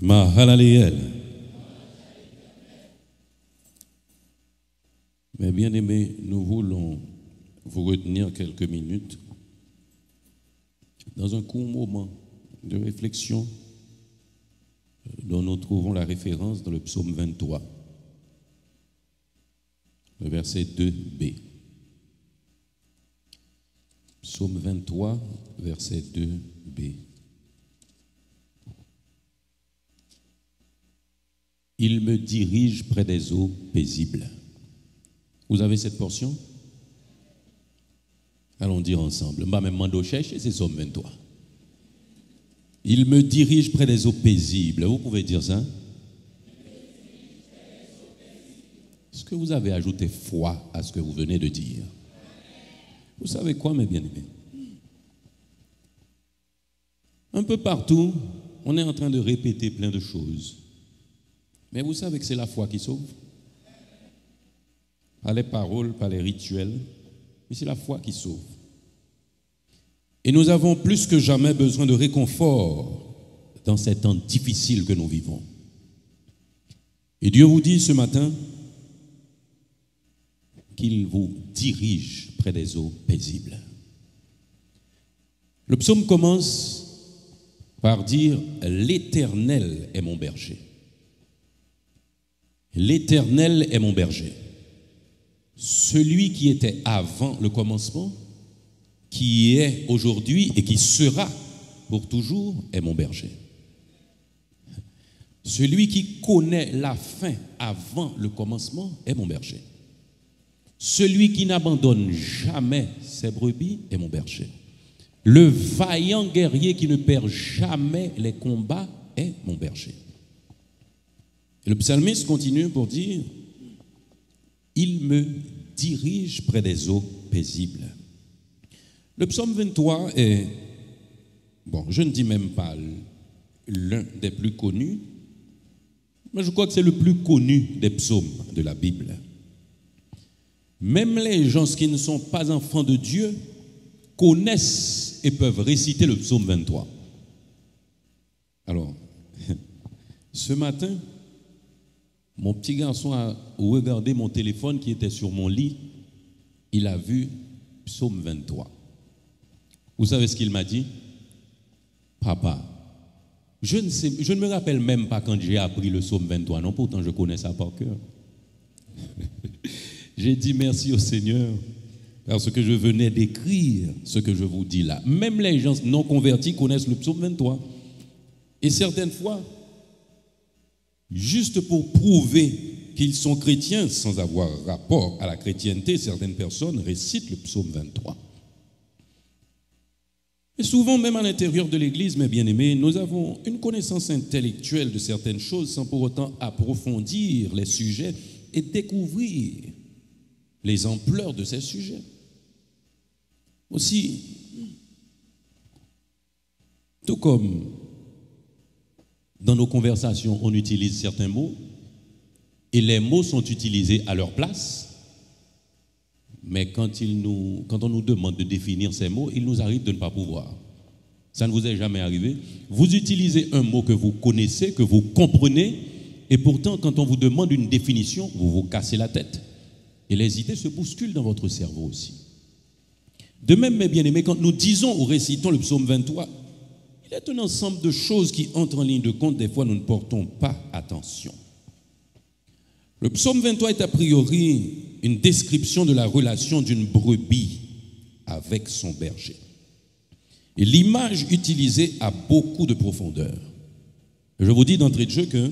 Mahalaleel. Mais bien aimés, nous voulons vous retenir quelques minutes dans un court moment de réflexion dont nous trouvons la référence dans le psaume 23, le verset 2b. Psaume 23, verset 2b. Il me dirige près des eaux paisibles. Vous avez cette portion? Allons dire ensemble. Bah, même Mando cherche, c'est Psaume 23. Il me dirige près des eaux paisibles. Vous pouvez dire ça? Est-ce que vous avez ajouté foi à ce que vous venez de dire? Vous savez quoi, mes bien-aimés? Un peu partout, on est en train de répéter plein de choses. Mais vous savez que c'est la foi qui sauve? Pas les paroles, pas les rituels, mais c'est la foi qui sauve. Et nous avons plus que jamais besoin de réconfort dans ces temps difficiles que nous vivons. Et Dieu vous dit ce matin qu'il vous dirige près des eaux paisibles. Le psaume commence par dire « L'Éternel est mon berger ». L'Éternel est mon berger. Celui qui était avant le commencement, qui est aujourd'hui et qui sera pour toujours est mon berger. Celui qui connaît la fin avant le commencement est mon berger. Celui qui n'abandonne jamais ses brebis est mon berger. Le vaillant guerrier qui ne perd jamais les combats est mon berger. Et le psalmiste continue pour dire « Il me dirige près des eaux paisibles ». Le psaume 23 est, je ne dis même pas l'un des plus connus, mais je crois que c'est le plus connu des psaumes de la Bible. Même les gens qui ne sont pas enfants de Dieu connaissent et peuvent réciter le psaume 23. Alors, ce matin, mon petit garçon a regardé mon téléphone qui était sur mon lit. Il a vu psaume 23. Vous savez ce qu'il m'a dit? Papa, je ne me rappelle même pas quand j'ai appris le psaume 23. Non, pourtant je connais ça par cœur. J'ai dit merci au Seigneur parce que je venais d'écrire ce que je vous dis là. Même les gens non convertis connaissent le psaume 23. Et certaines fois, juste pour prouver qu'ils sont chrétiens sans avoir rapport à la chrétienté, certaines personnes récitent le psaume 23. Et souvent, même à l'intérieur de l'Église, mes bien-aimés, nous avons une connaissance intellectuelle de certaines choses sans pour autant approfondir les sujets et découvrir les ampleurs de ces sujets. Aussi, tout comme dans nos conversations, on utilise certains mots et les mots sont utilisés à leur place. Mais quand on nous demande de définir ces mots, il nous arrive de ne pas pouvoir. Ça ne vous est jamais arrivé? Vous utilisez un mot que vous connaissez, que vous comprenez, et pourtant, quand on vous demande une définition, vous vous cassez la tête. Et les idées se bousculent dans votre cerveau aussi. De même, mes bien-aimés, quand nous disons ou récitons le psaume 23, il est un ensemble de choses qui entrent en ligne de compte. Des fois, nous ne portons pas attention. Le psaume 23 est a priori une description de la relation d'une brebis avec son berger. Et l'image utilisée a beaucoup de profondeur. Je vous dis d'entrée de jeu que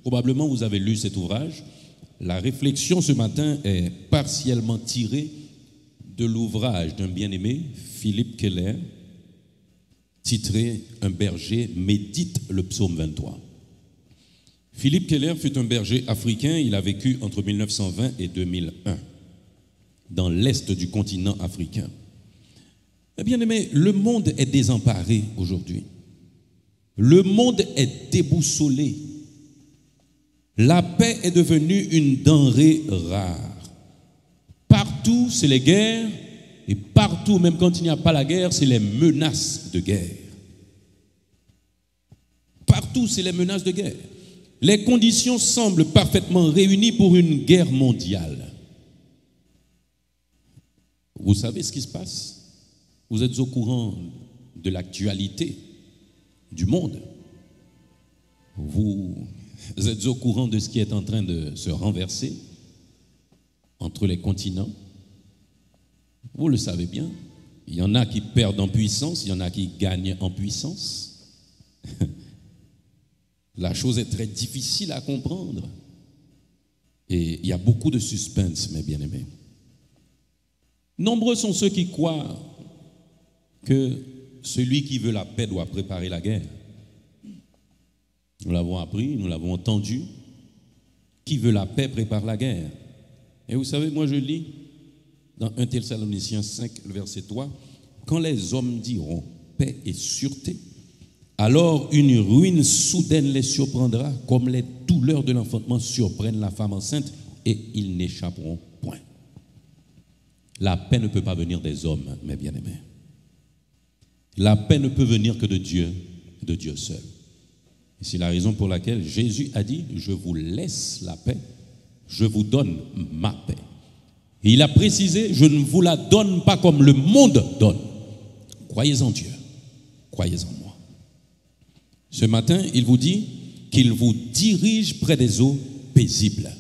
probablement vous avez lu cet ouvrage. La réflexion ce matin est partiellement tirée de l'ouvrage d'un bien-aimé, Philippe Keller, titré « Un berger médite le psaume 23 ». Philippe Keller fut un berger africain. Il a vécu entre 1920 et 2001 dans l'est du continent africain. Eh bien aimé, le monde est désemparé aujourd'hui. Le monde est déboussolé. La paix est devenue une denrée rare. Partout, c'est les guerres, et partout, même quand il n'y a pas la guerre, c'est les menaces de guerre. Partout, c'est les menaces de guerre. Les conditions semblent parfaitement réunies pour une guerre mondiale. Vous savez ce qui se passe? Vous êtes au courant de l'actualité du monde. Vous êtes au courant de ce qui est en train de se renverser entre les continents. Vous le savez bien. Il y en a qui perdent en puissance, il y en a qui gagnent en puissance. La chose est très difficile à comprendre. Et il y a beaucoup de suspense, mes bien-aimés. Nombreux sont ceux qui croient que celui qui veut la paix doit préparer la guerre. Nous l'avons appris, nous l'avons entendu. Qui veut la paix prépare la guerre. Et vous savez, moi je lis dans 1 Thessaloniciens 5, le verset 3, quand les hommes diront paix et sûreté, alors une ruine soudaine les surprendra, comme les douleurs de l'enfantement surprennent la femme enceinte, et ils n'échapperont point. La paix ne peut pas venir des hommes, mes bien-aimés. La paix ne peut venir que de Dieu seul. Et c'est la raison pour laquelle Jésus a dit, je vous laisse la paix, je vous donne ma paix. Et il a précisé, je ne vous la donne pas comme le monde donne. Croyez en Dieu, croyez en moi. Ce matin, il vous dit qu'il vous dirige près des eaux paisibles.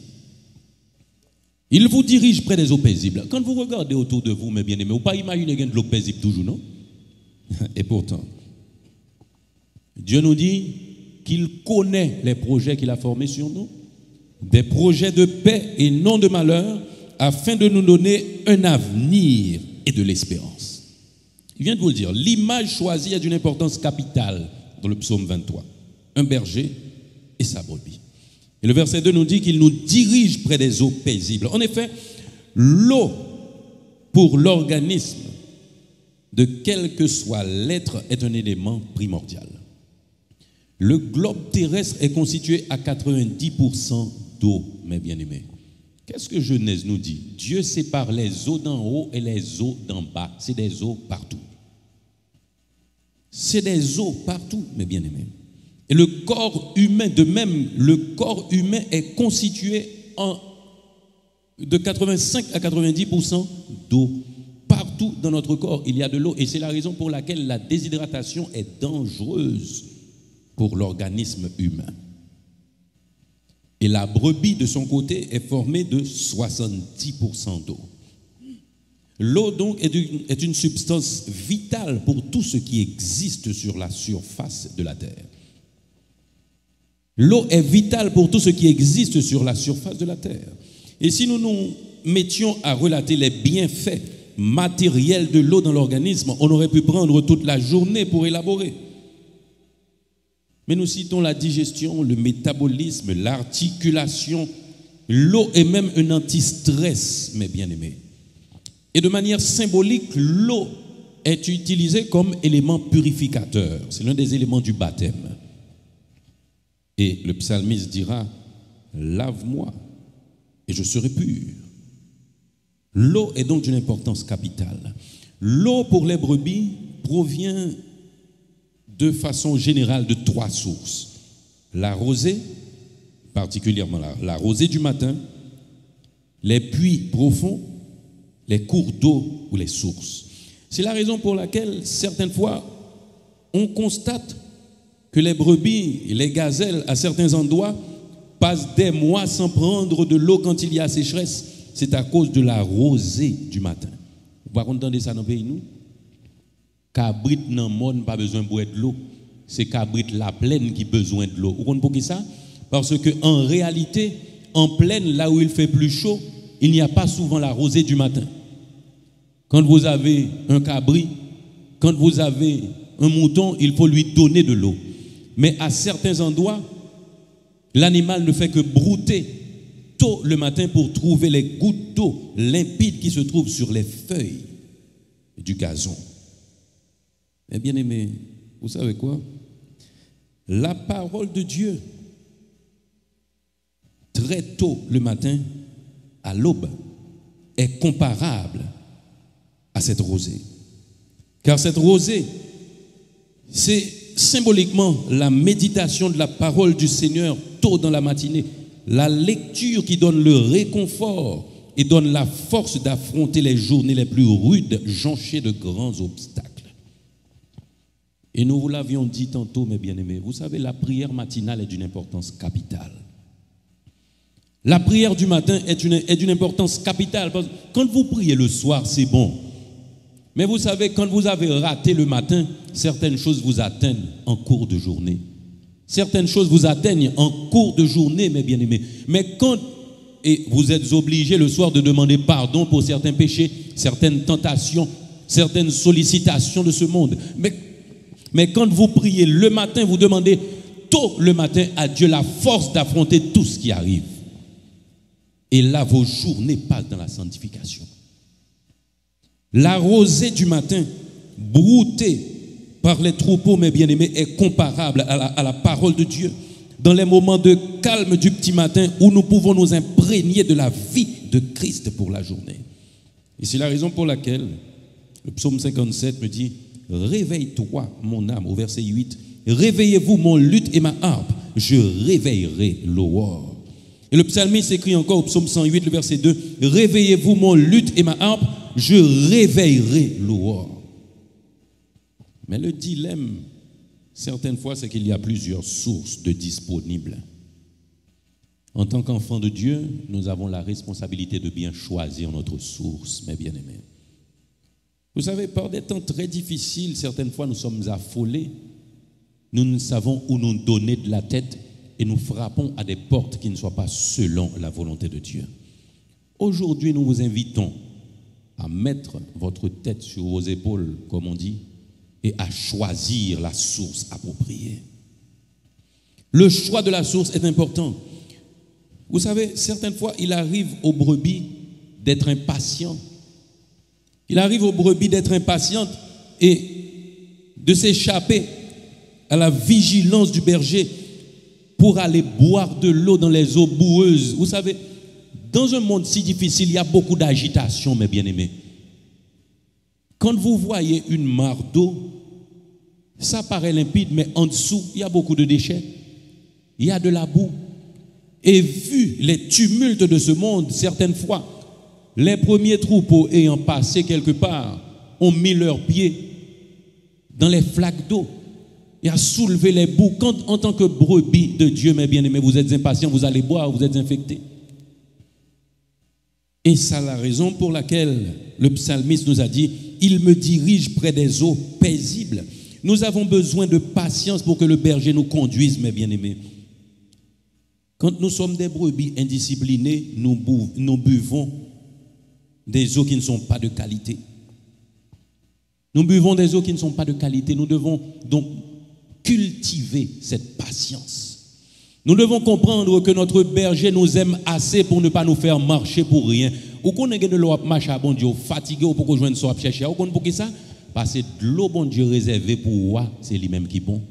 Il vous dirige près des eaux paisibles. Quand vous regardez autour de vous, mes bien-aimés, vous ne pouvez pas imaginer qu'il y a de l'eau paisible toujours, non? Et pourtant, Dieu nous dit qu'il connaît les projets qu'il a formés sur nous, des projets de paix et non de malheur, afin de nous donner un avenir et de l'espérance. Il vient de vous le dire, l'image choisie a d'une importance capitale dans le psaume 23. Un berger et sa brebis. Et le verset 2 nous dit qu'il nous dirige près des eaux paisibles. En effet, l'eau pour l'organisme, de quel que soit l'être, est un élément primordial. Le globe terrestre est constitué à 90% d'eau, mes bien-aimés. Qu'est-ce que Genèse nous dit? Dieu sépare les eaux d'en haut et les eaux d'en bas. C'est des eaux partout. C'est des eaux partout, mes bien-aimés. Et le corps humain, de même, le corps humain est constitué de 85 à 90% d'eau. Partout dans notre corps, il y a de l'eau. Et c'est la raison pour laquelle la déshydratation est dangereuse pour l'organisme humain. Et la brebis, de son côté, est formée de 70% d'eau. L'eau, donc, est une substance vitale pour tout ce qui existe sur la surface de la terre. L'eau est vitale pour tout ce qui existe sur la surface de la terre. Et si nous nous mettions à relater les bienfaits matériels de l'eau dans l'organisme, on aurait pu prendre toute la journée pour élaborer. Mais nous citons la digestion, le métabolisme, l'articulation. L'eau est même un anti-stress, mes bien-aimés. Et de manière symbolique, l'eau est utilisée comme élément purificateur. C'est l'un des éléments du baptême. Et le psalmiste dira, lave-moi et je serai pur. L'eau est donc d'une importance capitale. L'eau pour les brebis provient de façon générale de 3 sources. La rosée, particulièrement la rosée du matin, les puits profonds, les cours d'eau ou les sources. C'est la raison pour laquelle, certaines fois, on constate que les brebis et les gazelles, à certains endroits, passent des mois sans prendre de l'eau quand il y a sécheresse. C'est à cause de la rosée du matin. Vous ne entendez ça dans le pays, nous? Cabrit nan monde pas besoin de boire de l'eau, c'est cabrit la plaine qui a besoin de l'eau. Vous comprenez pourquoi ça? Parce que en réalité, en plaine, là où il fait plus chaud, il n'y a pas souvent la rosée du matin. Quand vous avez un cabri, quand vous avez un mouton, il faut lui donner de l'eau. Mais à certains endroits, l'animal ne fait que brouter tôt le matin pour trouver les gouttes d'eau limpides qui se trouvent sur les feuilles du gazon. Mais bien aimé, vous savez quoi? La parole de Dieu, très tôt le matin, à l'aube, est comparable à cette rosée. Car cette rosée, c'est symboliquement la méditation de la parole du Seigneur tôt dans la matinée, la lecture qui donne le réconfort et donne la force d'affronter les journées les plus rudes, jonchées de grands obstacles. Et nous vous l'avions dit tantôt, mes bien-aimés, vous savez, la prière matinale est d'une importance capitale. La prière du matin est d'une importance capitale. Parce que quand vous priez le soir, c'est bon. Mais vous savez, quand vous avez raté le matin, certaines choses vous atteignent en cours de journée. Certaines choses vous atteignent en cours de journée, mes bien-aimés. Mais quand et vous êtes obligés le soir de demander pardon pour certains péchés, certaines tentations, certaines sollicitations de ce monde. Mais quand vous priez le matin, vous demandez tôt le matin à Dieu la force d'affronter tout ce qui arrive. Et là, vos journées passent dans la sanctification. La rosée du matin, broutée par les troupeaux, mes bien-aimés, est comparable à la parole de Dieu. Dans les moments de calme du petit matin où nous pouvons nous imprégner de la vie de Christ pour la journée. Et c'est la raison pour laquelle le psaume 57 me dit « Réveille-toi, mon âme », au verset 8. « Réveillez-vous, mon luth et ma harpe, je réveillerai l'aurore. » Et le psalmiste écrit encore au psaume 108, le verset 2, « Réveillez-vous, mon luth et ma harpe, je réveillerai l'aurore. » Mais le dilemme, certaines fois, c'est qu'il y a plusieurs sources de disponibles. En tant qu'enfants de Dieu, nous avons la responsabilité de bien choisir notre source, mes bien-aimés. Vous savez, par des temps très difficiles, certaines fois, nous sommes affolés. Nous ne savons où nous donner de la tête et nous frappons à des portes qui ne soient pas selon la volonté de Dieu. Aujourd'hui, nous vous invitons à mettre votre tête sur vos épaules, comme on dit, et à choisir la source appropriée. Le choix de la source est important. Vous savez, certaines fois, il arrive aux brebis d'être impatients. Il arrive aux brebis d'être impatientes et de s'échapper à la vigilance du berger pour aller boire de l'eau dans les eaux boueuses. Vous savez, dans un monde si difficile, il y a beaucoup d'agitation, mes bien-aimés. Quand vous voyez une mare d'eau, ça paraît limpide, mais en dessous, il y a beaucoup de déchets. Il y a de la boue. Et vu les tumultes de ce monde, certaines fois, les premiers troupeaux ayant passé quelque part ont mis leurs pieds dans les flaques d'eau et a soulevé les boues. Quand, en tant que brebis de Dieu, mes bien-aimés, vous êtes impatients, vous allez boire, vous êtes infectés. Et c'est la raison pour laquelle le psalmiste nous a dit « Il me dirige près des eaux paisibles ». Nous avons besoin de patience pour que le berger nous conduise, mes bien-aimés. Quand nous sommes des brebis indisciplinées, nous buvons des eaux qui ne sont pas de qualité. Nous buvons des eaux qui ne sont pas de qualité. Nous devons donc cultiver cette patience. Nous devons comprendre que notre berger nous aime assez pour ne pas nous faire marcher pour rien. Ou qu'on ait de l'eau marcher à bon Dieu, fatigué ou pour qu'on joigne soit chercher. Ou qu'on pour qui ça? Parce que de l'eau bon Dieu réservée pour moi, c'est lui-même qui est bon.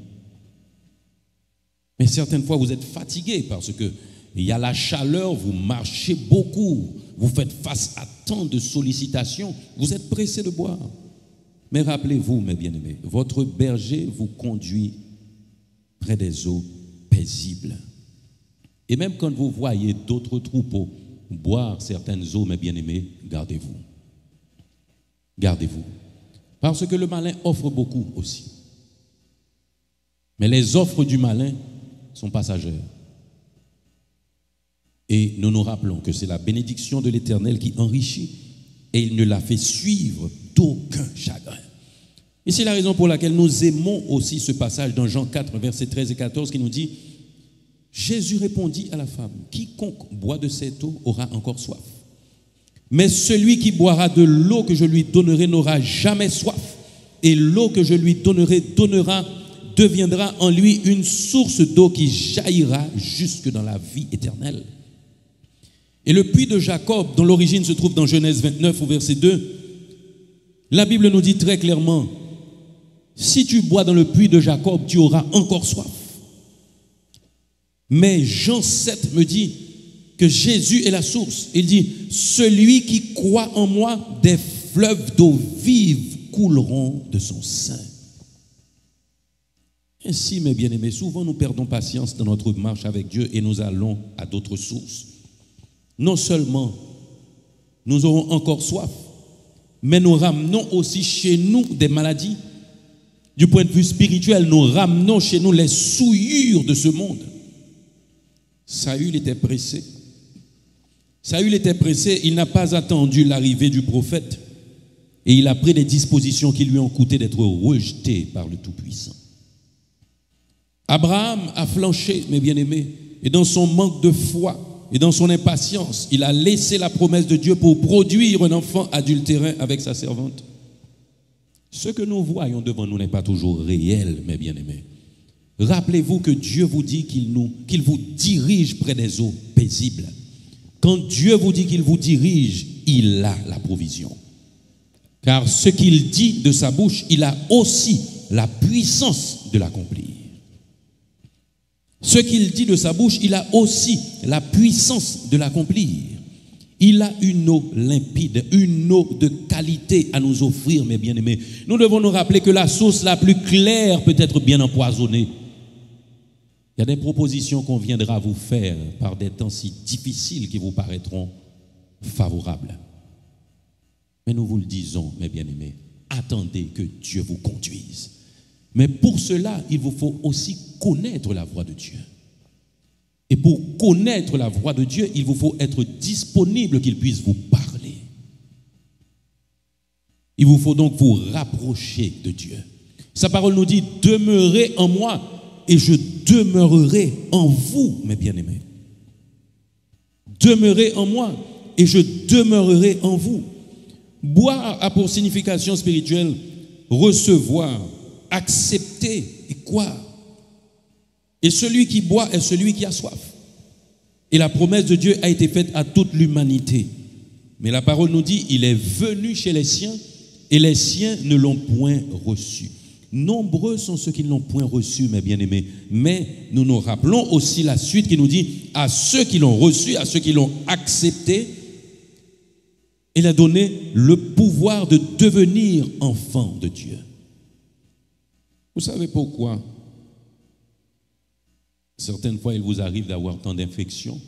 Mais certaines fois, vous êtes fatigué parce que il y a la chaleur, vous marchez beaucoup, vous faites face à tant de sollicitations, vous êtes pressé de boire. Mais rappelez-vous, mes bien-aimés, votre berger vous conduit près des eaux paisibles. Et même quand vous voyez d'autres troupeaux boire certaines eaux, mes bien-aimés, gardez-vous. Gardez-vous. Parce que le malin offre beaucoup aussi. Mais les offres du malin sont passagères. Et nous nous rappelons que c'est la bénédiction de l'Éternel qui enrichit et il ne la fait suivre d'aucun chagrin. Et c'est la raison pour laquelle nous aimons aussi ce passage dans Jean 4, versets 13 et 14 qui nous dit « Jésus répondit à la femme, quiconque boit de cette eau aura encore soif. Mais celui qui boira de l'eau que je lui donnerai n'aura jamais soif. Et l'eau que je lui donnerai deviendra en lui une source d'eau qui jaillira jusque dans la vie éternelle. » Et le puits de Jacob, dont l'origine se trouve dans Genèse 29 au verset 2, la Bible nous dit très clairement, si tu bois dans le puits de Jacob, tu auras encore soif. Mais Jean 7 me dit que Jésus est la source. Il dit, celui qui croit en moi, des fleuves d'eau vive couleront de son sein. Ainsi, mes bien-aimés, souvent nous perdons patience dans notre marche avec Dieu et nous allons à d'autres sources. Non seulement nous aurons encore soif, mais nous ramenons aussi chez nous des maladies. Du point de vue spirituel, nous ramenons chez nous les souillures de ce monde. Saül était pressé. Saül était pressé, il n'a pas attendu l'arrivée du prophète et il a pris des dispositions qui lui ont coûté d'être rejeté par le Tout-Puissant. Abraham a flanché, mes bien-aimés, et dans son manque de foi et dans son impatience, il a laissé la promesse de Dieu pour produire un enfant adultérin avec sa servante. Ce que nous voyons devant nous n'est pas toujours réel, mes bien-aimés. Rappelez-vous que Dieu vous dit qu'il vous dirige près des eaux paisibles. Quand Dieu vous dit qu'il vous dirige, il a la provision. Car ce qu'il dit de sa bouche, il a aussi la puissance de l'accomplir. Ce qu'il dit de sa bouche, il a aussi la puissance de l'accomplir. Il a une eau limpide, une eau de qualité à nous offrir, mes bien-aimés. Nous devons nous rappeler que la source la plus claire peut être bien empoisonnée. Il y a des propositions qu'on viendra vous faire par des temps si difficiles qui vous paraîtront favorables. Mais nous vous le disons, mes bien-aimés, attendez que Dieu vous conduise. Mais pour cela, il vous faut aussi connaître la voix de Dieu. Et pour connaître la voix de Dieu, il vous faut être disponible qu'il puisse vous parler. Il vous faut donc vous rapprocher de Dieu. Sa parole nous dit, demeurez en moi et je demeurerai en vous, mes bien-aimés. Demeurez en moi et je demeurerai en vous. Boire a pour signification spirituelle recevoir, accepter et croire. Et celui qui boit est celui qui a soif. Et la promesse de Dieu a été faite à toute l'humanité. Mais la parole nous dit, il est venu chez les siens et les siens ne l'ont point reçu. Nombreux sont ceux qui ne l'ont point reçu, mes bien-aimés. Mais nous nous rappelons aussi la suite qui nous dit, à ceux qui l'ont reçu, à ceux qui l'ont accepté, il a donné le pouvoir de devenir enfant de Dieu. Vous savez pourquoi? Certaines fois, il vous arrive d'avoir tant d'infections,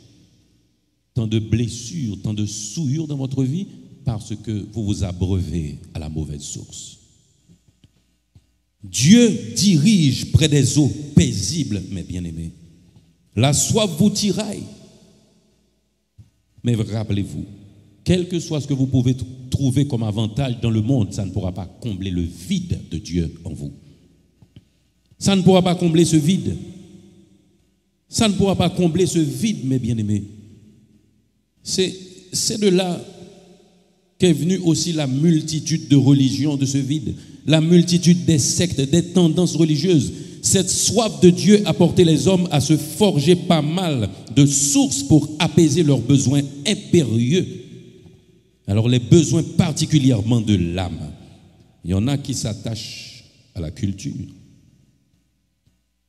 tant de blessures, tant de souillures dans votre vie parce que vous vous abreuvez à la mauvaise source. Dieu dirige près des eaux paisibles, mes bien-aimés. La soif vous tiraille. Mais rappelez-vous, quel que soit ce que vous pouvez trouver comme avantage dans le monde, ça ne pourra pas combler le vide de Dieu en vous. Ça ne pourra pas combler ce vide. Ça ne pourra pas combler ce vide, mes bien-aimés. C'est de là qu'est venue aussi la multitude de religions de ce vide, la multitude des sectes, des tendances religieuses. Cette soif de Dieu a porté les hommes à se forger pas mal de sources pour apaiser leurs besoins impérieux. Alors les besoins particulièrement de l'âme. Il y en a qui s'attachent à la culture.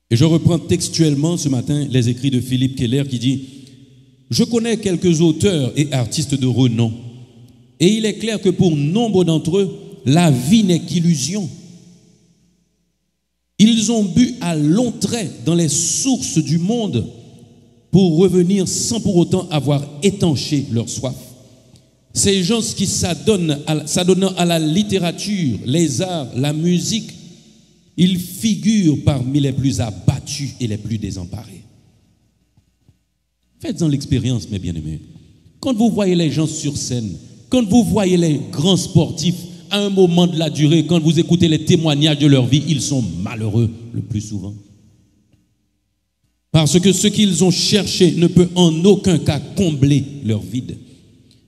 Et je reprends textuellement ce matin les écrits de Philippe Keller qui dit « Je connais quelques auteurs et artistes de renom, et il est clair que pour nombre d'entre eux, la vie n'est qu'illusion. Ils ont bu à longs traits dans les sources du monde pour revenir sans pour autant avoir étanché leur soif. Ces gens qui s'adonnent à la littérature, les arts, la musique, ils figurent parmi les plus abattus et les plus désemparés. Faites-en l'expérience, mes bien-aimés. Quand vous voyez les gens sur scène, quand vous voyez les grands sportifs, à un moment de la durée, quand vous écoutez les témoignages de leur vie, ils sont malheureux le plus souvent. Parce que ce qu'ils ont cherché ne peut en aucun cas combler leur vide.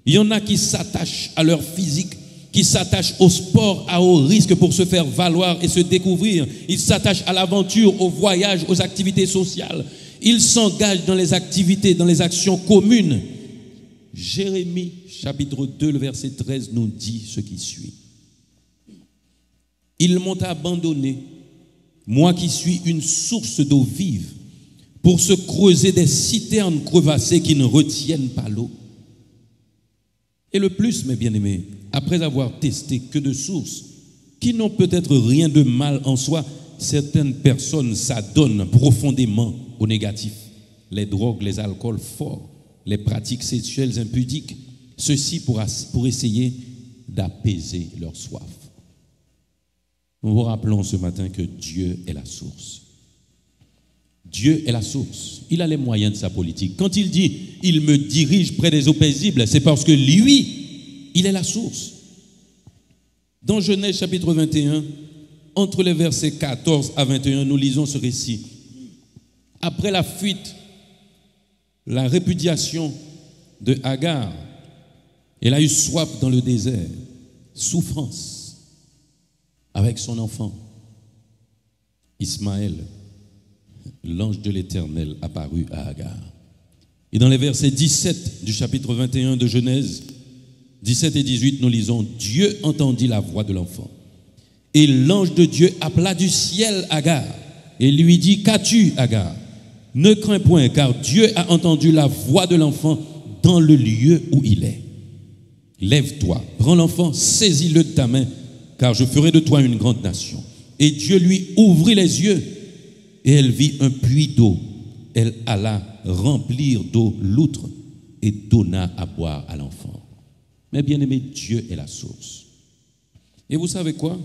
Il y en a qui s'attachent à leur physique, qui s'attachent au sport, à haut risque pour se faire valoir et se découvrir. Ils s'attachent à l'aventure, au voyage, aux activités sociales. Ils s'engagent dans les activités, dans les actions communes. Jérémie, chapitre 2, le verset 13, nous dit ce qui suit. Ils m'ont abandonné, moi qui suis une source d'eau vive, pour se creuser des citernes crevassées qui ne retiennent pas l'eau. Et le plus, mes bien-aimés, après avoir testé que de sources qui n'ont peut-être rien de mal en soi, certaines personnes s'adonnent profondément au négatif. Les drogues, les alcools forts, les pratiques sexuelles impudiques, ceci pour essayer d'apaiser leur soif. Nous vous rappelons ce matin que Dieu est la source. Dieu est la source. Il a les moyens de sa politique. Quand il dit « il me dirige près des eaux paisibles », c'est parce que lui, il est la source. Dans Genèse chapitre 21, entre les versets 14 à 21, nous lisons ce récit. Après la fuite, la répudiation de Agar, elle a eu soif dans le désert, souffrance avec son enfant Ismaël. L'ange de l'Éternel apparut à Agar. Et dans les versets 17 du chapitre 21 de Genèse, 17 et 18, nous lisons « Dieu entendit la voix de l'enfant. Et l'ange de Dieu appela du ciel Agar et lui dit « Qu'as-tu, Agar? Ne crains point, car Dieu a entendu la voix de l'enfant dans le lieu où il est. Lève-toi, prends l'enfant, saisis-le de ta main, car je ferai de toi une grande nation. » Et Dieu lui ouvrit les yeux, et elle vit un puits d'eau. Elle alla remplir d'eau l'outre et donna à boire à l'enfant. Mais bien aimé, Dieu est la source. Et vous savez quoi?